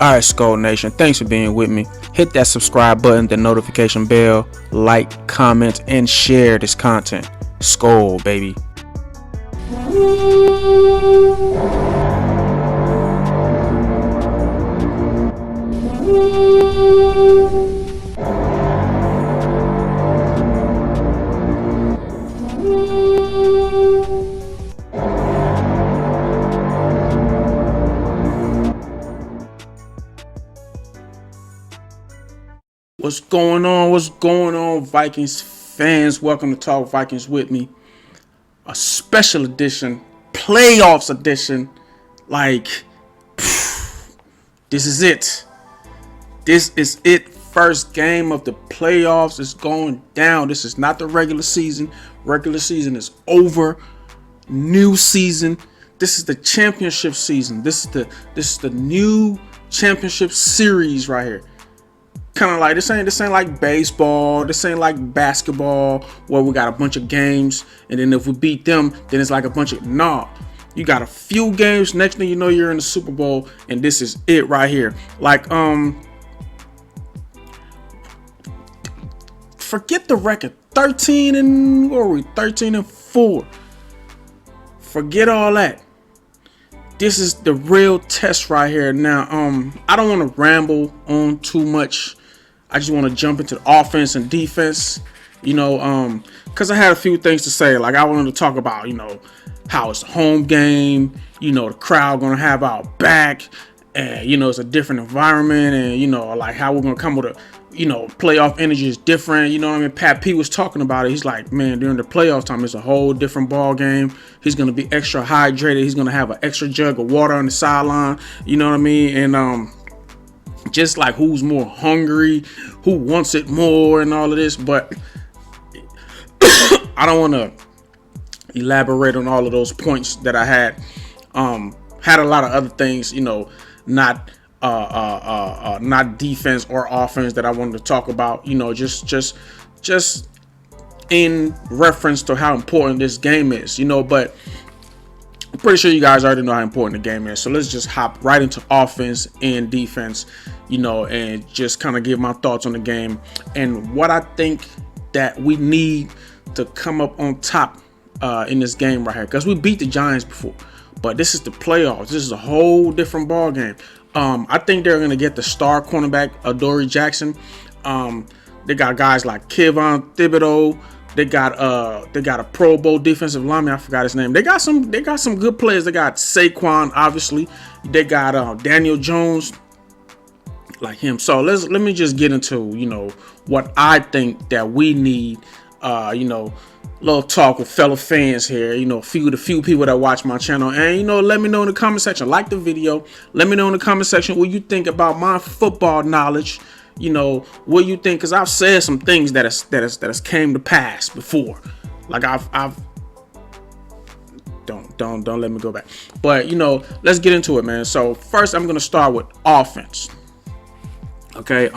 Alright, Skull Nation, thanks for being with me. Hit that subscribe button, the notification bell, like, comment, and share this content. Skull, baby. What's going on? What's going on, Vikings fans? Welcome to Talk Vikings with me. A special edition, playoffs edition. This is it. This is it. First game of the playoffs is going down. This is not the regular season. Regular season is over. New season. This is the championship season. This is the new championship series right here. Kind of like this ain't like baseball, this ain't like basketball where we got a bunch of games and then if we beat them then it's like a bunch of you got a few games, next thing you know you're in the Super Bowl, and this is it right here. Forget the record. 13 and 4. Forget all that. This is the real test right here. Now, I don't want to ramble on too much. I just want to jump into the offense and defense, because I had a few things to say. Like, I wanted to talk about, how it's a home game, the crowd going to have our back, and, it's a different environment, and, like how we're going to come with a, playoff energy is different. Pat P was talking about it. He's like, man, during the playoff time, it's a whole different ball game. He's going to be extra hydrated. He's going to have an extra jug of water on the sideline. And, just like who's more hungry, who wants it more and all of this. But I don't want to elaborate on all of those points that I had. Had a lot of other things, not defense or offense that I wanted to talk about, just in reference to how important this game is, but I'm pretty sure you guys already know how important the game is. So let's just hop right into offense and defense, and just kind of give my thoughts on the game and what I think that we need to come up on top in this game right here. Because we beat the Giants before, but this is the playoffs. This is a whole different ball game. I think they're going to get the star cornerback, Adoree Jackson. They got guys like Kayvon Thibodeaux. They got a Pro Bowl defensive lineman. I forgot his name. They got some good players. They got Saquon, obviously. They got Daniel Jones, like him. So let me just get into what I think that we need. Little talk with fellow fans here. The few people that watch my channel, and let me know in the comment section. Like the video. Let me know in the comment section what you think about my football knowledge. What you think, because I've said some things that has came to pass before. Like I've don't let me go back. But let's get into it, man. So first I'm gonna start with offense. Okay,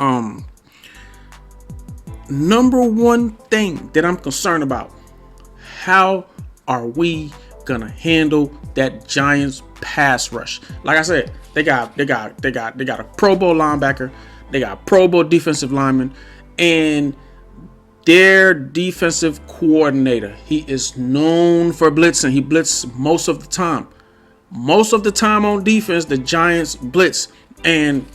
number one thing that I'm concerned about, how are we gonna handle that Giants pass rush? Like I said, they got a Pro Bowl linebacker. They got Pro Bowl defensive lineman, and their defensive coordinator, he is known for blitzing. He blitzes most of the time. Most of the time on defense, the Giants blitz, and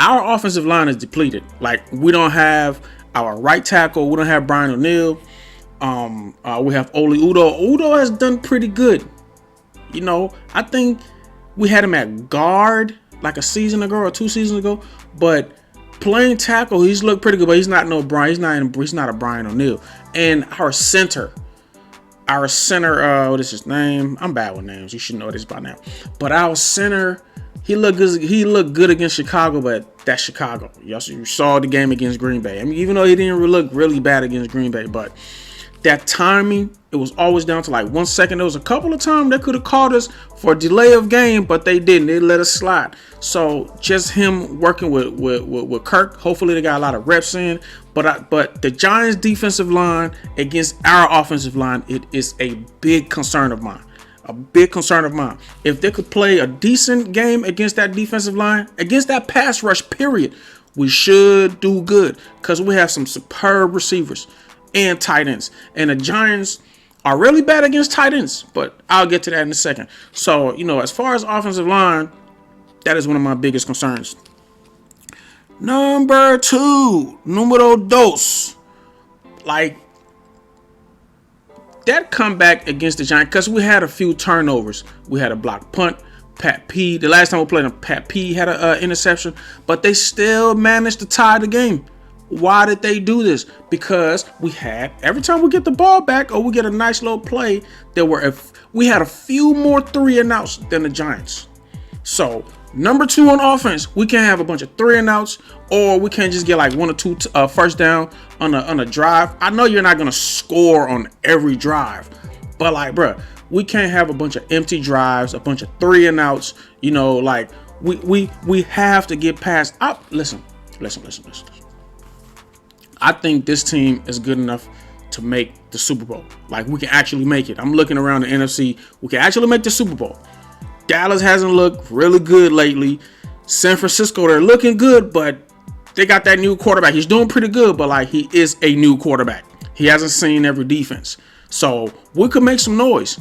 our offensive line is depleted. Like, we don't have our right tackle. We don't have Brian O'Neill. We have Oli Udoh. Udoh has done pretty good. I think we had him at guard like a season ago or 2 seasons ago, but playing tackle, he's looked pretty good, but he's not a Brian O'Neill. And our center, what is his name? I'm bad with names. You should know this by now. But our center, he looked good against Chicago, but that's Chicago. You saw the game against Green Bay. Even though he didn't look really bad against Green Bay, but that timing, it was always down to like 1 second. There was a couple of times they could have called us for a delay of game, but they didn't. They let us slide. So just him working with Kirk. Hopefully they got a lot of reps in. But the Giants defensive line against our offensive line, it is a big concern of mine. A big concern of mine. If they could play a decent game against that defensive line, against that pass rush, period, we should do good because we have some superb receivers and tight ends. And the Giants are really bad against tight ends, but I'll get to that in a second. So, as far as offensive line, that is one of my biggest concerns. Number 2, numero dos. Like, that comeback against the Giants, because we had a few turnovers. We had a blocked punt. Pat P, the last time we played him, Pat P had an interception, but they still managed to tie the game. Why did they do this? Because every time we get the ball back or we get a nice little play, we had a few more 3 and outs than the Giants. So, number 2 on offense, we can't have a bunch of 3 and outs, or we can't just get like 1 or 2 first down on a drive. I know you're not gonna score on every drive, but like, bruh, we can't have a bunch of empty drives, a bunch of 3 and outs. Like we have to get past. Listen. I think this team is good enough to make the Super Bowl. Like, we can actually make it. I'm looking around the NFC. We can actually make the Super Bowl. Dallas hasn't looked really good lately. San Francisco, they're looking good, but they got that new quarterback. He's doing pretty good, but like, he is a new quarterback. He hasn't seen every defense. So we could make some noise.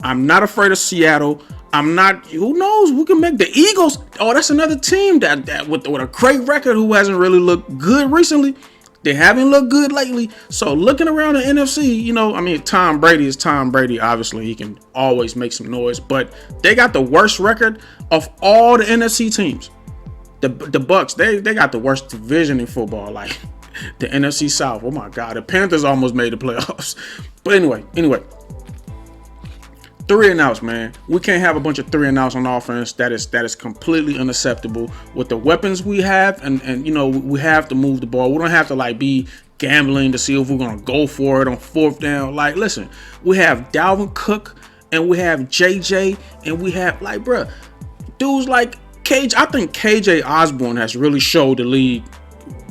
I'm not afraid of Seattle. Who knows? We can make the Eagles. Oh, that's another team that with a great record who hasn't really looked good recently. They haven't looked good lately. So looking around the NFC, Tom Brady is Tom Brady. Obviously, he can always make some noise, but they got the worst record of all the NFC teams. The Bucks, they got the worst division in football, like the NFC South. Oh my God, the Panthers almost made the playoffs. But anyway, 3 and outs, man. We can't have a bunch of 3 and outs on offense. That is completely unacceptable. With the weapons we have, and we have to move the ball. We don't have to like be gambling to see if we're gonna go for it on 4th down. Like, listen, we have Dalvin Cook and we have JJ and we have like, bruh, dudes like KJ. I think KJ Osborne has really showed the league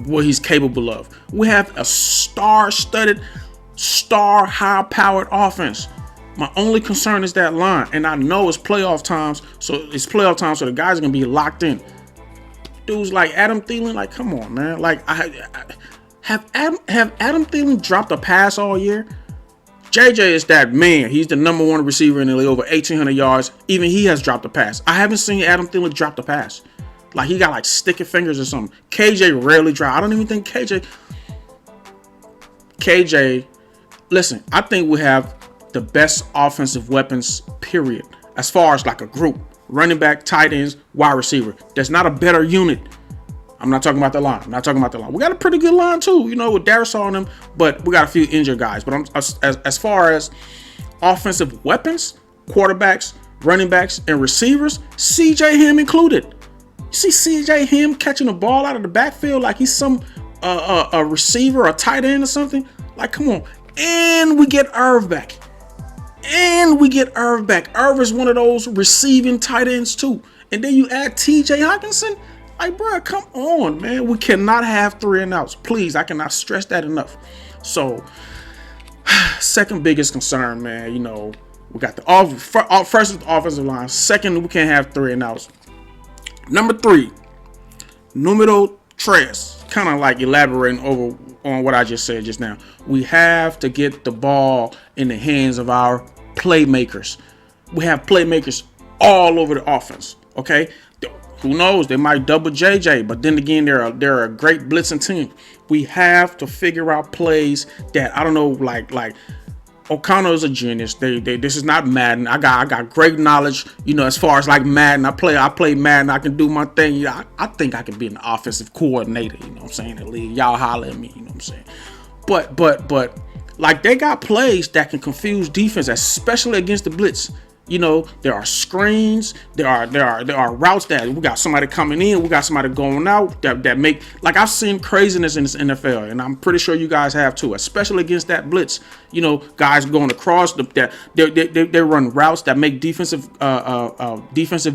what he's capable of. We have a star-studded, high-powered offense. My only concern is that line, and I know it's playoff times, so the guys are gonna be locked in. Dudes like Adam Thielen, like, come on, man. Like, have Adam Thielen dropped a pass all year? JJ is that man. He's the number 1 receiver in the league, over 1,800 yards. Even he has dropped a pass. I haven't seen Adam Thielen drop the pass. Like, he got like sticky fingers or something. KJ rarely drops. I don't even think KJ. Listen, I think we have the best offensive weapons, period. As far as like a group, running back, tight ends, wide receiver. There's not a better unit. I'm not talking about the line. We got a pretty good line too, with Darisaw on them, but we got a few injured guys. But as far as offensive weapons, quarterbacks, running backs, and receivers, CJ Ham included. You see CJ Ham catching the ball out of the backfield like he's some a receiver, a tight end or something. Like, come on. And we get Irv back. Irv is one of those receiving tight ends too. And then you add TJ Hawkinson. Like, bro, come on, man. We cannot have 3 and outs. Please, I cannot stress that enough. So, second biggest concern, man, we got first is the offensive line. Second, we can't have 3 and outs. Number 3, numero tres. Kind of like elaborating over on what I just said just now. We have to get the ball in the hands of our playmakers. We have playmakers all over the offense. Okay, who knows? They might double JJ, but then again, they're a great blitzing team. We have to figure out plays that I don't know, like O'Connell is a genius. This is not Madden. I got great knowledge, as far as like Madden. I play Madden. I can do my thing. I think I can be an offensive coordinator, you know what I'm saying, in the league. Y'all holler at me, you know what I'm saying. But like, they got plays that can confuse defense, especially against the blitz. There are screens, there are routes that we got somebody coming in, we got somebody going out that make, like, I've seen craziness in this NFL, and I'm pretty sure you guys have too, especially against that blitz. Guys going across they run routes that make defensive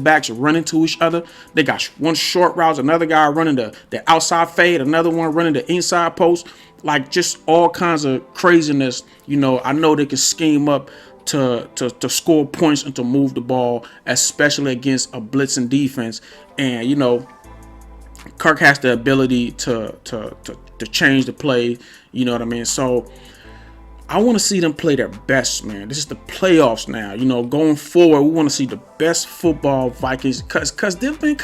backs run into each other. They got one short routes, another guy running the outside fade, another one running the inside post, like just all kinds of craziness. I know they can scheme up to score points and to move the ball, especially against a blitzing defense. And Kirk has the ability to change the play. You know what I mean? So I want to see them play their best, man. This is the playoffs now. Going forward, we want to see the best football Vikings, because they've been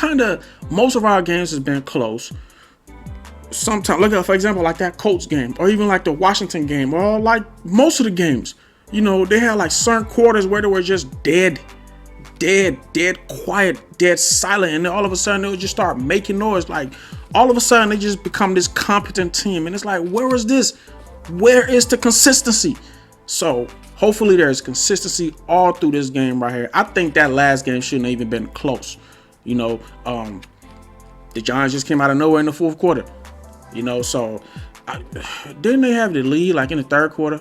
most of our games has been close. Sometimes, look at, for example, like that Colts game, or even like the Washington game, or like most of the games. They had like certain quarters where they were just dead quiet, dead silent, and then all of a sudden they would just start making noise. Like all of a sudden they just become this competent team, and it's like, where is this? Where is the consistency? So hopefully there's consistency all through this game right here. I think that last game shouldn't have even been close. The Giants just came out of nowhere in the fourth quarter. So didn't they have the lead like in the third quarter?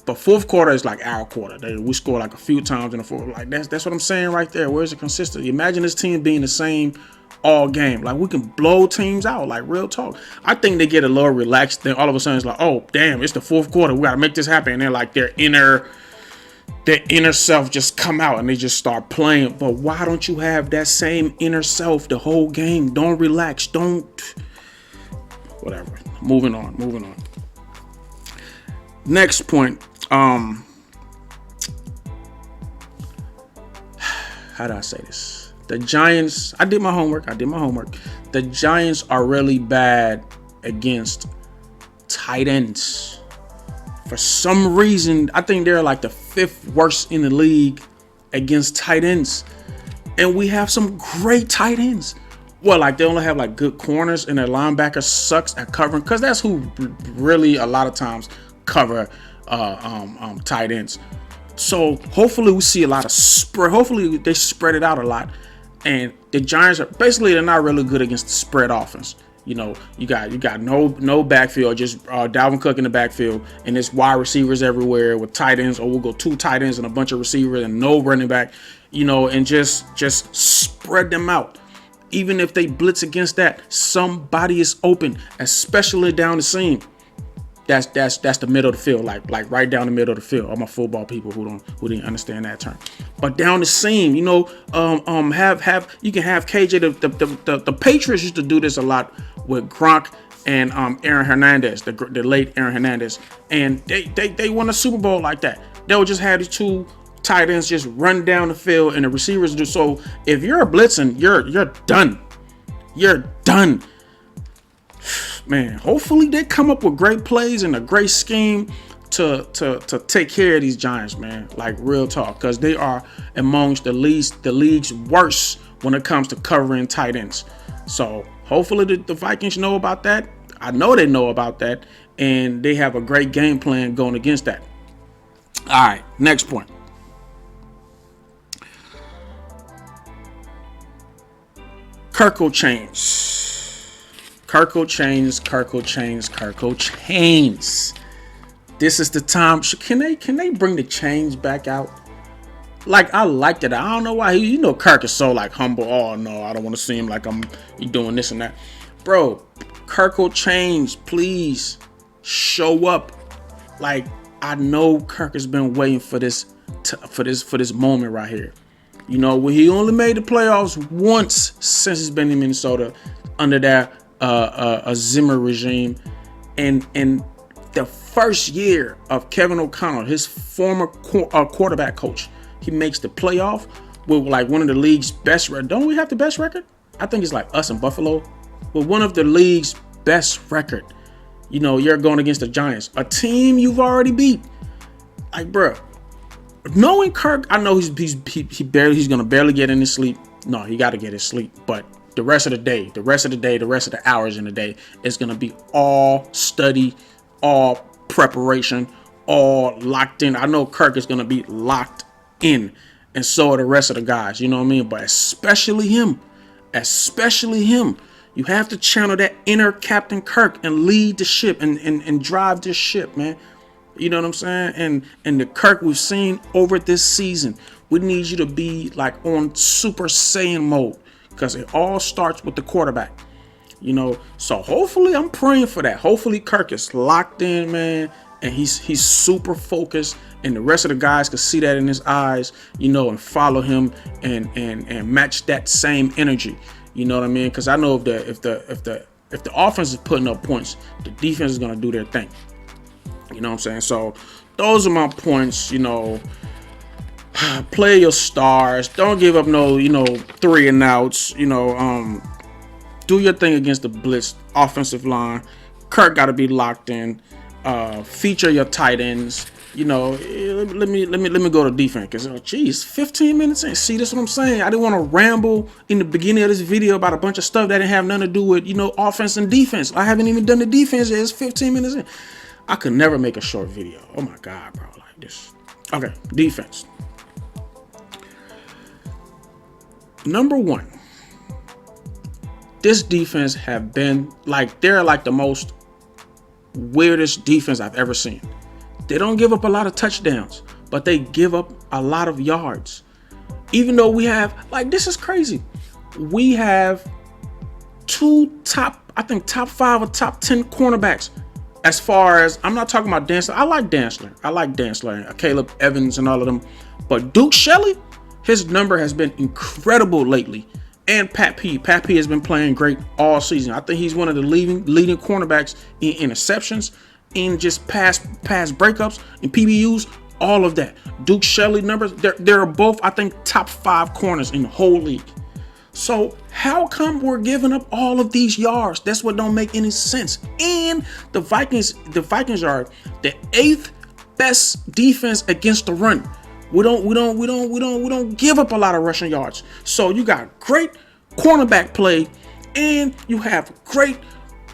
But fourth quarter is like our quarter. We scored like a few times in the fourth. Like that's what I'm saying right there. Where's the consistency? Imagine this team being the same all game. Like we can blow teams out. Like real talk. I think they get a little relaxed. Then all of a sudden it's like, oh damn, it's the fourth quarter. We gotta make this happen. And they're like their inner self just come out and they just start playing. But why don't you have that same inner self the whole game? Don't relax. Don't. Whatever. Moving on. Next point. How do I say this? The Giants, I did my homework. The Giants are really bad against tight ends. For some reason, I think they're like the 5th worst in the league against tight ends. And we have some great tight ends. Well, like they only have like good corners, and their linebacker sucks at covering, because that's who really a lot of times cover tight ends. So hopefully we see a lot of spread. Hopefully they spread it out a lot. And the Giants are basically, they're not really good against the spread offense. You got no backfield, just Dalvin Cook in the backfield, and it's wide receivers everywhere with tight ends, or we'll go 2 tight ends and a bunch of receivers and no running back, and just spread them out. Even if they blitz against that, somebody is open, especially down the seam. That's the middle of the field, like right down the middle of the field. All my football people who didn't understand that term. But down the seam, you can have KJ. The Patriots used to do this a lot with Gronk and Aaron Hernandez, the late Aaron Hernandez, and they won a Super Bowl like that. They would just have the 2 tight ends just run down the field, and the receivers do. So if you're blitzing, you're done. You're done. Man, hopefully they come up with great plays and a great scheme to take care of these Giants, man. Like real talk, because they are amongst the league's worst when it comes to covering tight ends. So hopefully the Vikings know about that. I know they know about that, and they have a great game plan going against that. All right, next point. Kirk will change. This is the time. Can they bring the chains back out? Like, I liked it. I don't know why. Kirk is so like humble. Oh no, I don't want to seem like I'm doing this and that. Bro, Kirk will change. Please show up. Like, I know Kirk has been waiting for this moment right here. When he only made the playoffs once since he's been in Minnesota under that a Zimmer regime, and the first year of Kevin O'Connell, his former quarterback coach, he makes the playoff with like one of the league's best record. Don't we have the best record? I think it's like us and Buffalo, with one of the league's best record. You're going against the Giants, a team you've already beat. Like, bro, knowing Kirk, I know he's gonna barely get any sleep. No, he got to get his sleep, but the rest of the hours in the day is going to be all study, all preparation, all locked in. I know Kirk is going to be locked in, and so are the rest of the guys. You know what I mean? But especially him. You have to channel that inner Captain Kirk and lead the ship and drive this ship, man. You know what I'm saying? And the Kirk we've seen over this season, we need you to be like on Super Saiyan mode. Because it all starts with the quarterback, So hopefully, I'm praying for that. Hopefully Kirk is locked in, man, and he's super focused, and the rest of the guys could see that in his eyes, you know, and follow him and match that same energy. You know what I mean? Because I know if the offense is putting up points, the defense is gonna do their thing. You know what I'm saying? So those are my points. You know, play your stars. Don't give up no, you know, 3 and outs. You know, do your thing against the blitz offensive line. Kirk got to be locked in. Feature your tight ends. You know, let me go to defense, because geez, 15 minutes in. See, that's what I'm saying. I didn't want to ramble in the beginning of this video about a bunch of stuff that didn't have nothing to do with, you know, offense and defense. I haven't even done the defense yet. It's 15 minutes in. I could never make a short video. Oh my God, bro, like this. Okay, defense. Number 1. This defense have been like, they're like the most weirdest defense I've ever seen. They don't give up a lot of touchdowns, but they give up a lot of yards. Even though we have, like, this is crazy. We have 2 top 5 or top 10 cornerbacks. As far as, I'm not talking about Dantzler. I like Dantzler and Caleb Evans and all of them. But Duke Shelley, his number has been incredible lately. And Pat P has been playing great all season. I think he's one of the leading cornerbacks in interceptions, in just pass breakups, in PBUs, all of that. Duke Shelley numbers, they're both, I think, top 5 corners in the whole league. So how come we're giving up all of these yards? That's what don't make any sense. And the Vikings are the 8th best defense against the run. We don't give up a lot of rushing yards. So you got great cornerback play, and you have great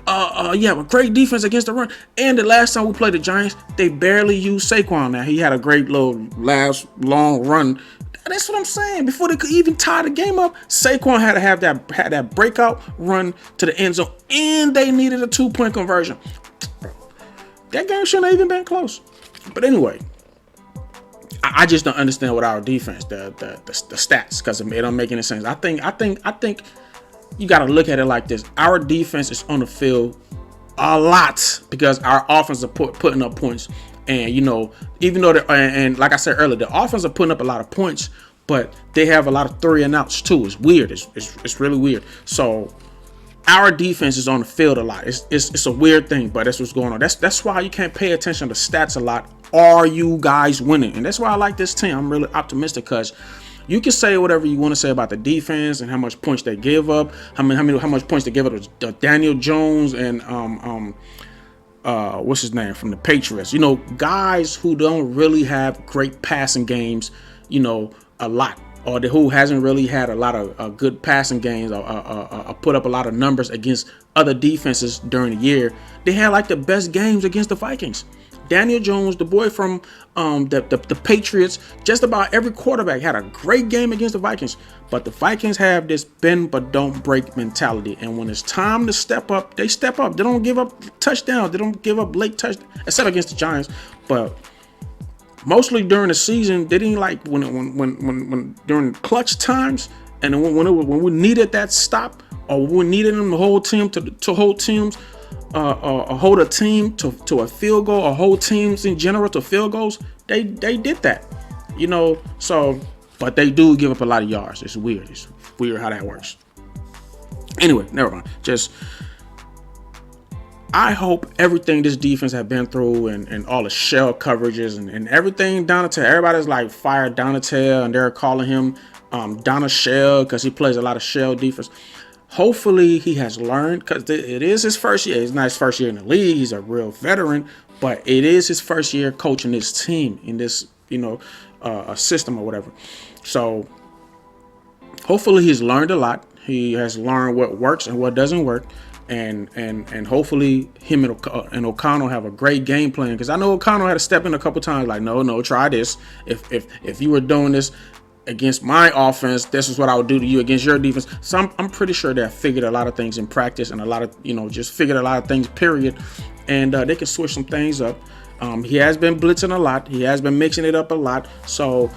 a great defense against the run. And the last time we played the Giants, they barely used Saquon. Now he had a great little last long run. That's what I'm saying. Before they could even tie the game up, Saquon had to have that breakout run to the end zone, and they needed a 2-point conversion. That game shouldn't have even been close. But anyway, I just don't understand what our defense, the stats, because it don't make any sense. I think you got to look at it like this. Our defense is on the field a lot because our offense are putting up points. And, you know, even though, and like I said earlier, the offense are putting up a lot of points, but they have a lot of 3 and outs too. It's weird. It's really weird. So our defense is on the field a lot. It's a weird thing, but that's what's going on. That's why you can't pay attention to stats a lot. Are you guys winning? And that's why I like this team. I'm really optimistic, because you can say whatever you want to say about the defense and how much points they give up, how much points they give up to Daniel Jones and what's his name from the Patriots. You know, guys who don't really have great passing games, you know, a lot, or who hasn't really had a lot of good passing games, or put up a lot of numbers against other defenses during the year. They had like the best games against the Vikings. Daniel Jones, the boy from the Patriots, just about every quarterback had a great game against the Vikings. But the Vikings have this bend but don't break mentality. And when it's time to step up, they step up. They don't give up touchdowns. They don't give up late touchdowns, except against the Giants. But mostly during the season, they didn't like when during clutch times, and when we needed that stop, or when we needed them to hold team to hold teams. Hold a team to a field goal, or hold teams in general to field goals. They did that, you know. So, but they do give up a lot of yards. It's weird. It's weird how that works. Anyway, never mind. Just, I hope everything this defense have been through, and all the shell coverages and everything, Donatell, everybody's like fired Donatell, and they're calling him Donna Shell because he plays a lot of shell defense. Hopefully he has learned, because it is his first year. It's not his first year in the league. He's a real veteran, but it is his first year coaching this team in this, you know, a system or whatever. So hopefully he's learned a lot. He has learned what works and what doesn't work. And hopefully him and O'Connell have a great game plan, because I know O'Connell had to step in a couple times like, no, try this. If you were doing this against my offense, this is what I would do to you against your defense. So I'm pretty sure they have figured a lot of things in practice, and a lot of, you know, just figured a lot of things, period. And they can switch some things up. He has been blitzing a lot. He has been mixing it up a lot. So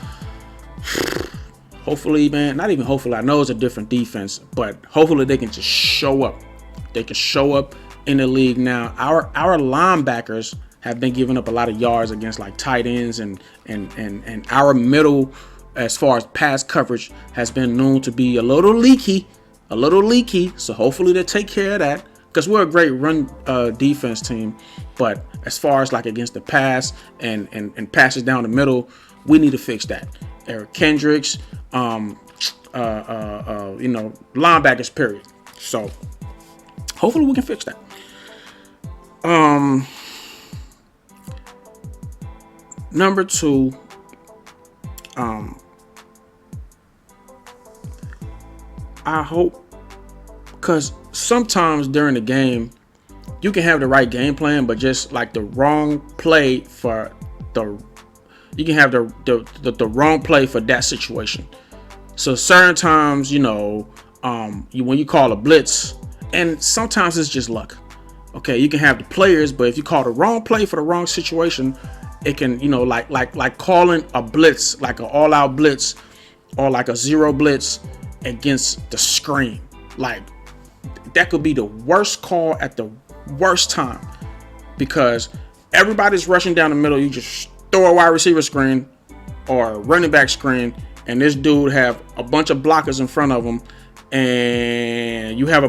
hopefully, man, not even hopefully, I know it's a different defense, but hopefully they can just show up. They can show up in the league now. Our linebackers have been giving up a lot of yards against like tight ends, and our middle, as far as pass coverage, has been known to be a little leaky. So hopefully they take care of that, because we're a great run defense team. But as far as like against the pass and passes down the middle, we need to fix that. Eric Kendricks, linebackers, period. So hopefully we can fix that. Number 2, I hope, because sometimes during the game you can have the right game plan, but just like the wrong play for you can have the wrong play for that situation. So certain times, when you call a blitz, and sometimes it's just luck. Okay, you can have the players, but if you call the wrong play for the wrong situation, it can, like calling a blitz, like an all-out blitz or like a zero blitz against the screen. Like, that could be the worst call at the worst time, because everybody's rushing down the middle. You just throw a wide receiver screen or a running back screen, and this dude have a bunch of blockers in front of him, and you have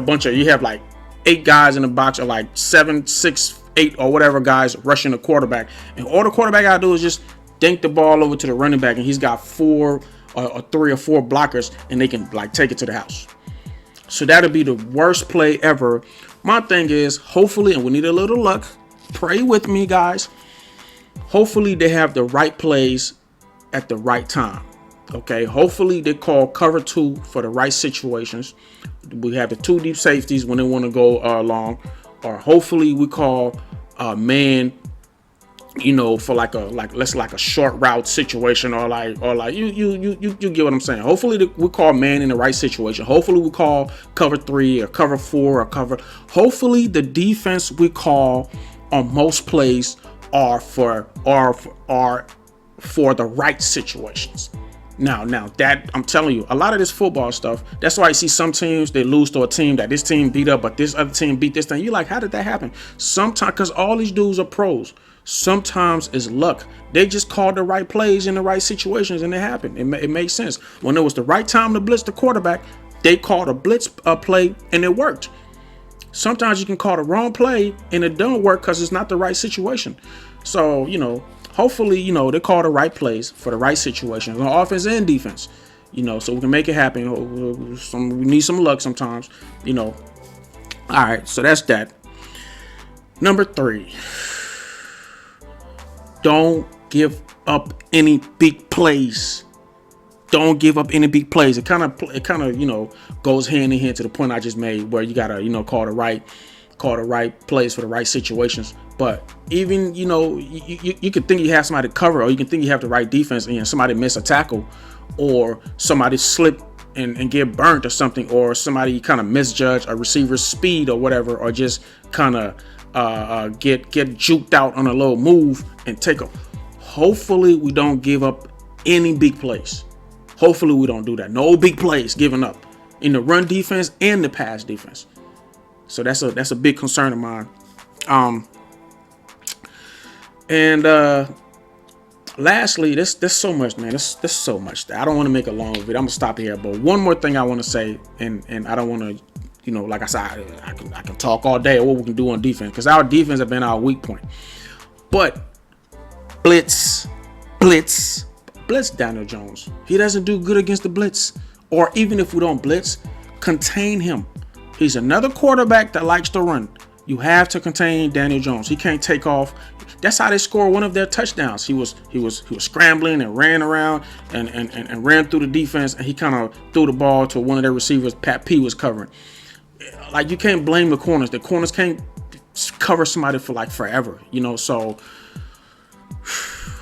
like 8 guys in the box, or like 7, 6, 8 or whatever guys rushing the quarterback, and all the quarterback gotta do is just dink the ball over to the running back, and he's got 3 or 4 blockers, and they can like take it to the house. So that'll be the worst play ever. My thing is, hopefully, and we need a little luck, pray with me, guys, hopefully they have the right plays at the right time. Okay, hopefully they call cover 2 for the right situations. We have the 2 deep safeties when they want to go long, or hopefully we call man, for like a short route situation, or you get what I'm saying. Hopefully we call man in the right situation. Hopefully we call cover 3 or cover 4 or cover. Hopefully the defense we call on most plays are for the right situations. Now that I'm telling you, a lot of this football stuff, that's why you see some teams, they lose to a team that this team beat up, but this other team beat this thing. You're like, how did that happen? Sometimes, because all these dudes are pros. Sometimes it's luck. They just called the right plays in the right situations, and it happened. It makes sense. When it was the right time to blitz the quarterback, they called a blitz play, and it worked. Sometimes you can call the wrong play, and it don't work because it's not the right situation. So, hopefully, they call the right plays for the right situations on offense and defense, so we can make it happen. We need some luck sometimes, All right, so that's that. Number 3, don't give up any big plays. Don't give up any big plays. It kind of goes hand in hand to the point I just made, where you gotta call the right plays for the right situations. But even you can think you have somebody to cover, or you can think you have the right defense, and somebody miss a tackle, or somebody slip and get burnt or something, or somebody kind of misjudge a receiver's speed or whatever, or just kind of get juked out on a little move and take a. Hopefully we don't give up any big plays. Hopefully we don't do that. No big plays given up in the run defense and the pass defense. So that's a big concern of mine. Lastly, there's so much, man. There's so much. I don't want to make a long video. I'm gonna stop here. But one more thing I want to say, and I don't want to, like I said, I can talk all day what we can do on defense, because our defense have been our weak point. But blitz Daniel Jones. He doesn't do good against the blitz. Or even if we don't blitz, contain him. He's another quarterback that likes to run. You have to contain Daniel Jones. He can't take off. That's how they score one of their touchdowns. He was scrambling and ran around and ran through the defense, and he kind of threw the ball to one of their receivers. Pat P was covering. Like, you can't blame the corners. The corners can't cover somebody for like forever, so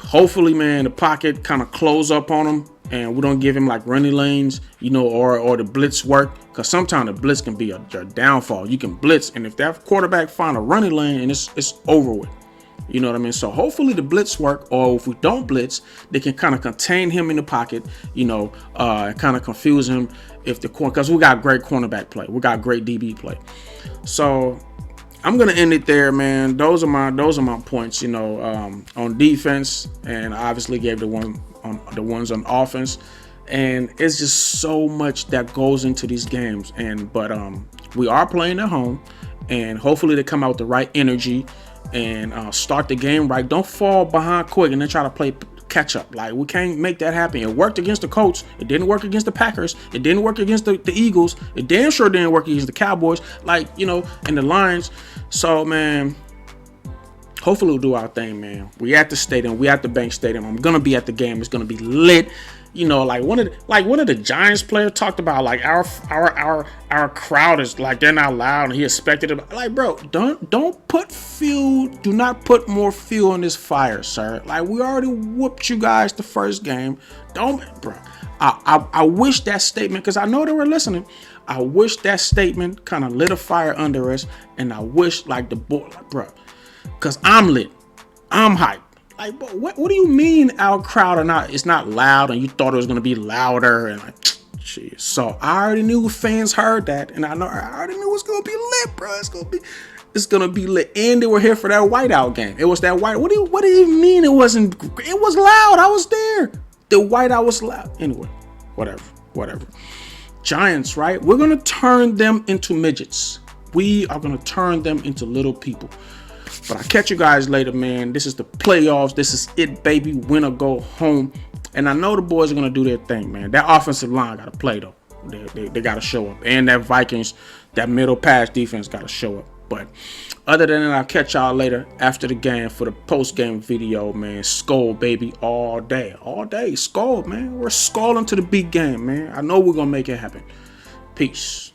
hopefully, man, the pocket kind of close up on him, and we don't give him like running lanes, or the blitz work, because sometimes the blitz can be your downfall. You can blitz, and if that quarterback find a running lane, and it's over with. You know what I mean? So hopefully the blitz work, or if we don't blitz, they can kind of contain him in the pocket, kind of confuse him because we got great cornerback play. We got great DB play. So I'm gonna end it there, man. Those are my points, you know, on defense, and I obviously gave the ones on offense. And it's just so much that goes into these games. But we are playing at home, and hopefully they come out with the right energy and start the game right. Don't fall behind quick and then try to play catch up. Like, we can't make that happen. It worked against the Colts. It didn't work against the Packers. It didn't work against the Eagles. It damn sure didn't work against the Cowboys. Like, you know, and the Lions. So, man, hopefully we'll do our thing, man. We at the stadium. We at the Bank Stadium. I'm gonna be at the game. It's gonna be lit. You know, like one of the Giants players talked about, like, our crowd is like, they're not loud, and he expected it. Like, bro, don't put fuel. Do not put more fuel in this fire, sir. Like, we already whooped you guys the first game. Don't, bro. I wish that statement, because I know they were listening. I wish that statement kind of lit a fire under us, and I wish, like, the boy, like, bro, because I'm lit. I'm hyped. Like, what do you mean our crowd it's not loud, and you thought it was going to be louder? And like, jeez. So I already knew fans heard that, and I already knew it was going to be lit, bro. It's going to be lit. And they were here for that whiteout game. It was that white. What do you mean it wasn't? It was loud. I was there. The whiteout was loud. Anyway, whatever. Giants, right? We're going to turn them into midgets. We are going to turn them into little people. But I'll catch you guys later, man. This is the playoffs. This is it, baby. Win or go home. And I know the boys are going to do their thing, man. That offensive line got to play, though. They got to show up. And that Vikings, that middle pass defense got to show up. But other than that, I'll catch y'all later after the game for the post-game video, man. Skol, baby, all day. All day. Skol, man. We're skalling to the big game, man. I know we're going to make it happen. Peace.